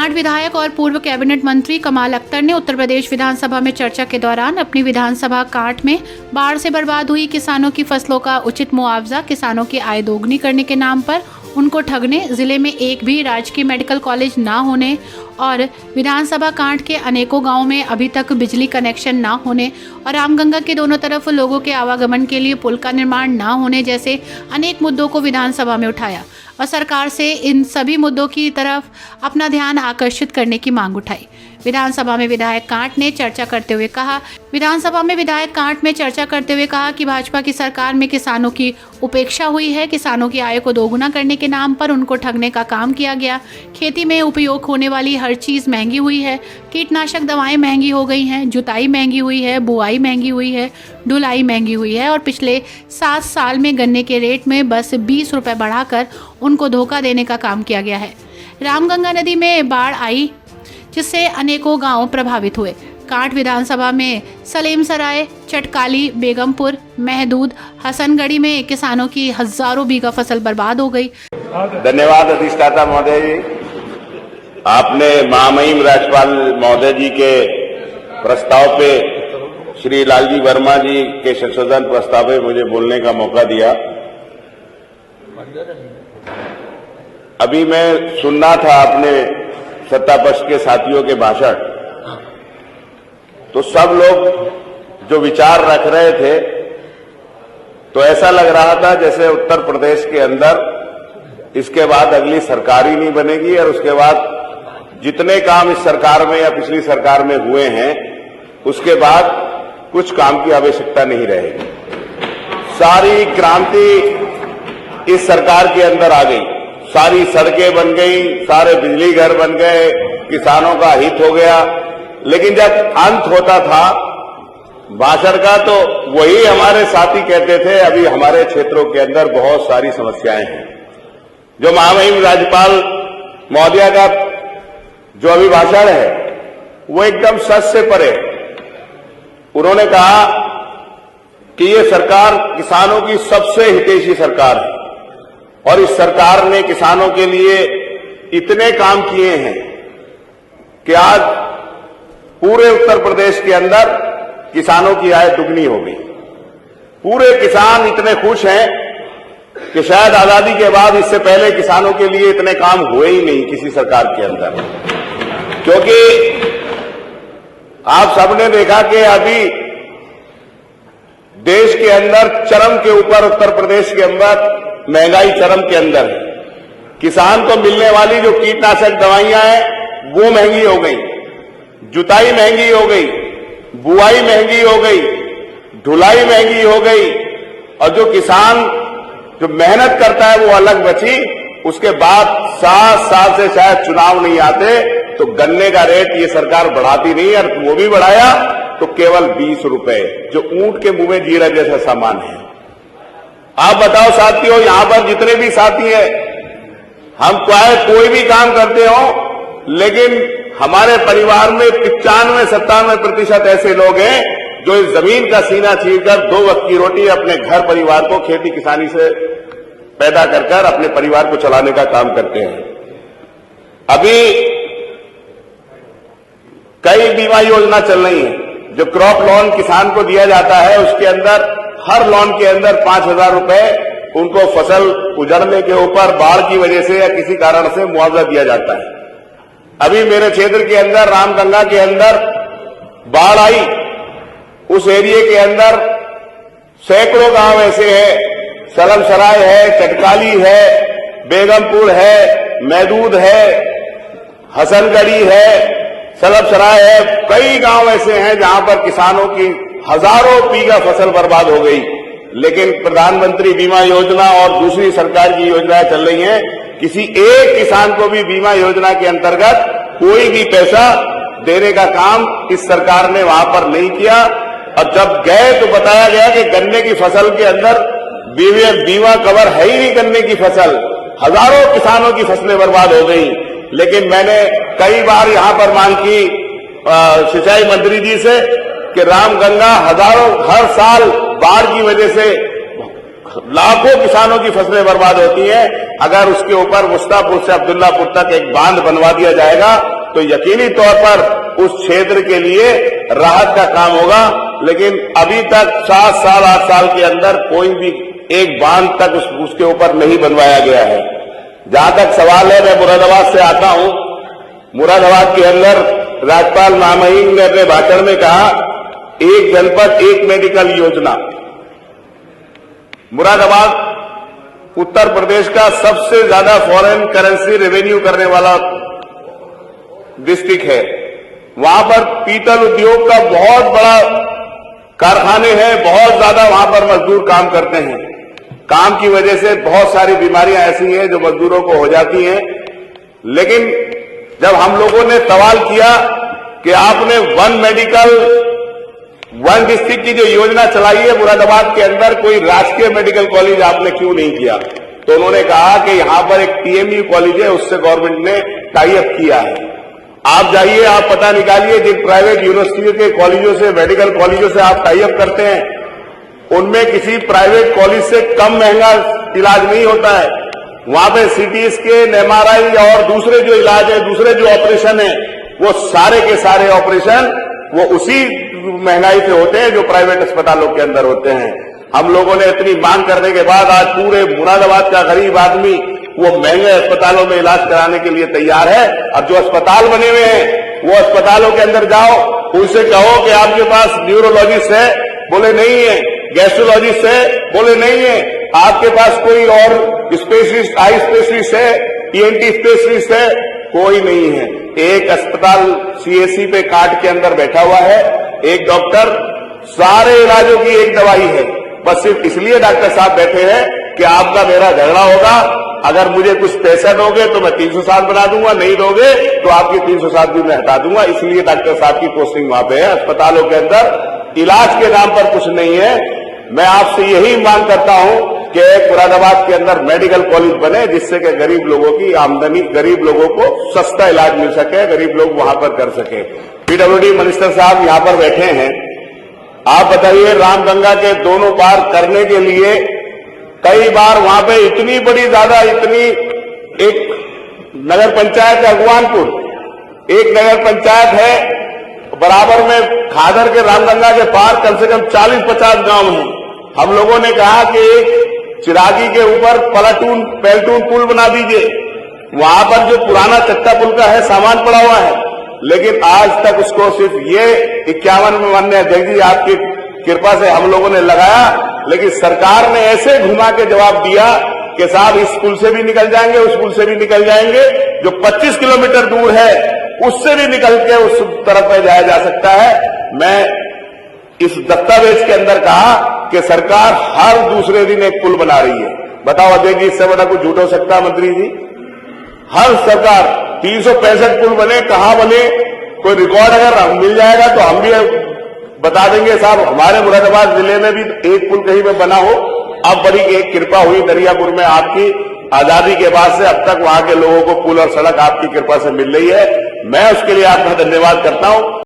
Can't विधायक और पूर्व कैबिनेट मंत्री कमाल अख्तर ने उत्तर प्रदेश विधानसभा में चर्चा के दौरान अपनी विधानसभा कांट में बाढ़ से बर्बाद हुई किसानों की फसलों का उचित मुआवजा, किसानों की आय दोगुनी करने के नाम पर उनको ठगने, जिले में एक भी राजकीय मेडिकल कॉलेज ना होने और विधानसभा कांट के अनेकों गांवों में अभी तक बिजली कनेक्शन ना होने और रामगंगा के दोनों तरफ लोगों के आवागमन के लिए पुल का निर्माण ना होने जैसे अनेक मुद्दों को विधानसभा में उठाया और सरकार से इन सभी मुद्दों की तरफ अपना ध्यान आकर्षित करने की मांग उठाई। विधानसभा में विधायक कांट ने चर्चा करते हुए कहा कि भाजपा की सरकार में किसानों की उपेक्षा हुई है, किसानों की आय को दोगुना करने के नाम पर उनको ठगने का काम किया गया। खेती में उपयोग होने वाली हर चीज महंगी हुई है, कीटनाशक दवाएं महंगी हो गई हैं, जुताई महंगी हुई है, बुआई महंगी हुई है, ढुलाई महंगी हुई है और पिछले 7 साल में गन्ने के रेट में बस 20 रुपए बढ़ाकर उनको धोखा देने का काम किया गया है। रामगंगा नदी में बाढ़ आई जिससे अनेकों गांव प्रभावित हुए। कांट विधानसभा में सलेमसराय, चटकाली, बेगमपुर, महदूद, हसनगढ़ी में किसानों की हजारों बीघा फसल बर्बाद हो गई। धन्यवाद अधिष्ठाता महोदय जी। आपने महामहिम राज्यपाल महोदय जी के प्रस्ताव पे श्री लालजी वर्मा जी के संशोधन प्रस्ताव पे मुझे बोलने का मौका दिया। अभी मैं सुनना था अपने सत्ता पक्ष के साथियों के भाषण, तो सब लोग जो विचार रख रहे थे तो ऐसा लग रहा था जैसे उत्तर प्रदेश के अंदर इसके बाद अगली सरकार ही नहीं बनेगी और उसके बाद जितने काम इस सरकार में या पिछली सरकार में हुए हैं उसके बाद कुछ काम की आवश्यकता नहीं रहेगी। सारी क्रांति इस सरकार के अंदर आ गई, सारी सड़कें बन गई, सारे बिजली घर बन गए, किसानों का हित हो गया। लेकिन जब अंत होता था भाषण का तो वही हमारे साथी कहते थे अभी हमारे क्षेत्रों के अंदर बहुत सारी समस्याएं हैं। जो महामहिम राज्यपाल महोदया का जो अभी भाषण है वो एकदम सच से परे। उन्होंने कहा कि ये सरकार किसानों की सबसे हितैषी सरकार है और इस सरकार ने किसानों के लिए इतने काम किए हैं कि आज पूरे उत्तर प्रदेश के अंदर किसानों की आय दुगनी हो गई। पूरे किसान इतने खुश हैं कि शायद आजादी के बाद इससे पहले किसानों के लिए इतने काम हुए ही नहीं किसी सरकार के अंदर। क्योंकि आप सबने देखा कि अभी देश के अंदर चरम के ऊपर उत्तर प्रदेश के अंदर महंगाई चरम के अंदर है। किसान को मिलने वाली जो कीटनाशक दवाइयां हैं वो महंगी हो गई, जुताई महंगी हो गई, बुआई महंगी हो गई, ढुलाई महंगी हो गई और जो किसान जो मेहनत करता है वो अलग बची। उसके बाद 7 साल से शायद चुनाव नहीं आते तो गन्ने का रेट ये सरकार बढ़ाती नहीं और वो भी बढ़ाया तो केवल 20 रुपए, जो ऊंट के मुंह में जीरा जैसा सामान है। आप बताओ साथियों, यहां पर जितने भी साथी हैं, हम कोई भी काम करते हो लेकिन हमारे परिवार में 95-97% ऐसे लोग हैं जो इस जमीन का सीना चीरकर 2 वक्त की रोटी अपने घर परिवार को खेती किसानी से पैदा कर अपने परिवार को चलाने का काम करते हैं। अभी कई बीमा योजना चल रही है। जो क्रॉप लोन किसान को दिया जाता है उसके अंदर हर लोन के अंदर 5,000 रुपए उनको फसल उजड़ने के ऊपर बाढ़ की वजह से या किसी कारण से मुआवजा दिया जाता है। अभी मेरे क्षेत्र के अंदर रामगंगा के अंदर बाढ़ आई, उस एरिया के अंदर सैकड़ों गांव ऐसे हैं, सलमसराय है, चटकाली है, बेगमपुर है, महदूद है, हसनगढ़ी है, सलमसराय है, कई गांव ऐसे हैं जहां पर किसानों की हजारों बीघा फसल बर्बाद हो गई। लेकिन प्रधानमंत्री बीमा योजना और दूसरी सरकार की योजनाएं चल रही हैं, किसी एक किसान को भी बीमा योजना के अंतर्गत कोई भी पैसा देने का काम इस सरकार ने वहां पर नहीं किया। और जब गए तो बताया गया कि गन्ने की फसल के अंदर बीमा कवर है ही नहीं, गन्ने की फसल, हजारों किसानों की फसलें बर्बाद हो गई। लेकिन मैंने कई बार यहां पर मांग की सिंचाई मंत्री जी से कि रामगंगा हर साल बाढ़ की वजह से लाखों किसानों की फसलें बर्बाद होती हैं। अगर उसके ऊपर मुस्तापुर से अब्दुल्लापुर तक एक बांध बनवा दिया जाएगा तो यकीनी तौर पर उस क्षेत्र के लिए राहत का काम होगा। लेकिन अभी तक 7 साल 8 साल के अंदर कोई भी एक बांध तक उसके ऊपर नहीं बनवाया गया है। जहां तक सवाल है, मैं मुरादाबाद से आता हूं। मुरादाबाद के अंदर राज्यपाल मामहिम ने अपने भाषण में कहा, एक जनपद एक मेडिकल योजना। मुरादाबाद उत्तर प्रदेश का सबसे ज्यादा फॉरेन करेंसी रेवेन्यू करने वाला डिस्ट्रिक्ट है। वहां पर पीतल उद्योग का बहुत बड़ा कारखाने हैं, बहुत ज्यादा वहां पर मजदूर काम करते हैं। काम की वजह से बहुत सारी बीमारियां ऐसी हैं जो मजदूरों को हो जाती हैं। लेकिन जब हम लोगों ने सवाल किया कि आपने वन डिस्ट्रिक्ट की जो योजना चलाई है मुरादाबाद के अंदर, कोई राजकीय मेडिकल कॉलेज आपने क्यों नहीं किया, तो उन्होंने कहा कि यहां पर एक टीएमयू कॉलेज है, उससे गवर्नमेंट ने टाई अप किया है। आप जाइए, आप पता निकालिए, जिन प्राइवेट यूनिवर्सिटियों के कॉलेजों से, मेडिकल कॉलेजों से आप टाई अप करते हैं, उनमें किसी प्राइवेट कॉलेज से कम महंगा इलाज नहीं होता है। वहां पे सीटी स्कैन, एमआरआई और दूसरे जो इलाज है, दूसरे जो ऑपरेशन है, वो सारे के सारे ऑपरेशन वो उसी महंगाई से होते हैं जो प्राइवेट अस्पतालों के अंदर होते हैं। हम लोगों ने इतनी मांग करने के बाद आज पूरे मुरादाबाद का गरीब आदमी वो महंगे अस्पतालों में इलाज कराने के लिए तैयार है। अब जो अस्पताल बने हुए हैं, वो अस्पतालों के अंदर जाओ, उनसे कहो कि आपके पास न्यूरोलॉजिस्ट है, बोले नहीं है। गैस्ट्रोलॉजिस्ट है, बोले नहीं है। आपके पास कोई और स्पेशलिस्ट, आई स्पेशलिस्ट है, ईएनटी स्पेशलिस्ट है, कोई नहीं है। एक अस्पताल सीएससी पे कार्ड के अंदर बैठा हुआ है, एक डॉक्टर, सारे इलाजों की एक दवाई है। बस सिर्फ इसलिए डॉक्टर साहब बैठे हैं कि आपका मेरा झगड़ा होगा, अगर मुझे कुछ पैसा दोगे तो मैं 307 बना दूंगा, नहीं दोगे तो आपकी 307 भी मैं हटा दूंगा। इसलिए डॉक्टर साहब की पोस्टिंग वहां पे है। अस्पतालों के अंदर इलाज के नाम पर कुछ नहीं है। मैं आपसे यही मांग करता हूं कि मुरादाबाद के अंदर मेडिकल कॉलेज बने, जिससे कि गरीब लोगों की आमदनी, गरीब लोगों को सस्ता इलाज मिल सके, गरीब लोग वहां पर कर सके। पीडब्ल्यूडी मिनिस्टर साहब यहां पर बैठे हैं। आप बताइए, रामगंगा के दोनों पार करने के लिए कई बार वहां पे इतनी बड़ी ज्यादा, इतनी एक नगर पंचायत है अगवानपुर, एक नगर पंचायत है, बराबर में खादर के रामगंगा के पार कम से कम 40-50 गांव हैं। हम लोगों ने कहा कि एक चिरागी के ऊपर पैलटून पुल बना दीजिए। वहां पर जो पुराना चट्टा पुल का है, सामान पड़ा हुआ है, लेकिन आज तक उसको सिर्फ ये 51 में माननीय अध्यक्ष जी आपकी कृपा से हम लोगों ने लगाया, लेकिन सरकार ने ऐसे घुमा के जवाब दिया कि साहब इस पुल से भी निकल जाएंगे, उस पुल से भी निकल जाएंगे, जो 25 किलोमीटर दूर है उससे भी निकल के उस तरफ में जाया जा सकता है। मैं इस दस्तावेज के अंदर कहा कि सरकार हर दूसरे दिन एक पुल बना रही है। बताओ अध्यक्ष जी, इससे बड़ा कुछ झूठ हो सकता है मंत्री जी? हर सरकार 365 पुल बने, कहां बने, कोई रिकॉर्ड अगर मिल जाएगा तो हम भी बता देंगे साहब। हमारे मुरादाबाद जिले में भी एक पुल कहीं पे बना हो। अब बड़ी एक कृपा हुई दरियापुर में आपकी, आजादी के बाद से अब तक वहां के लोगों को पुल और सड़क आपकी कृपा से मिल रही है। मैं उसके लिए आपका धन्यवाद करता हूं।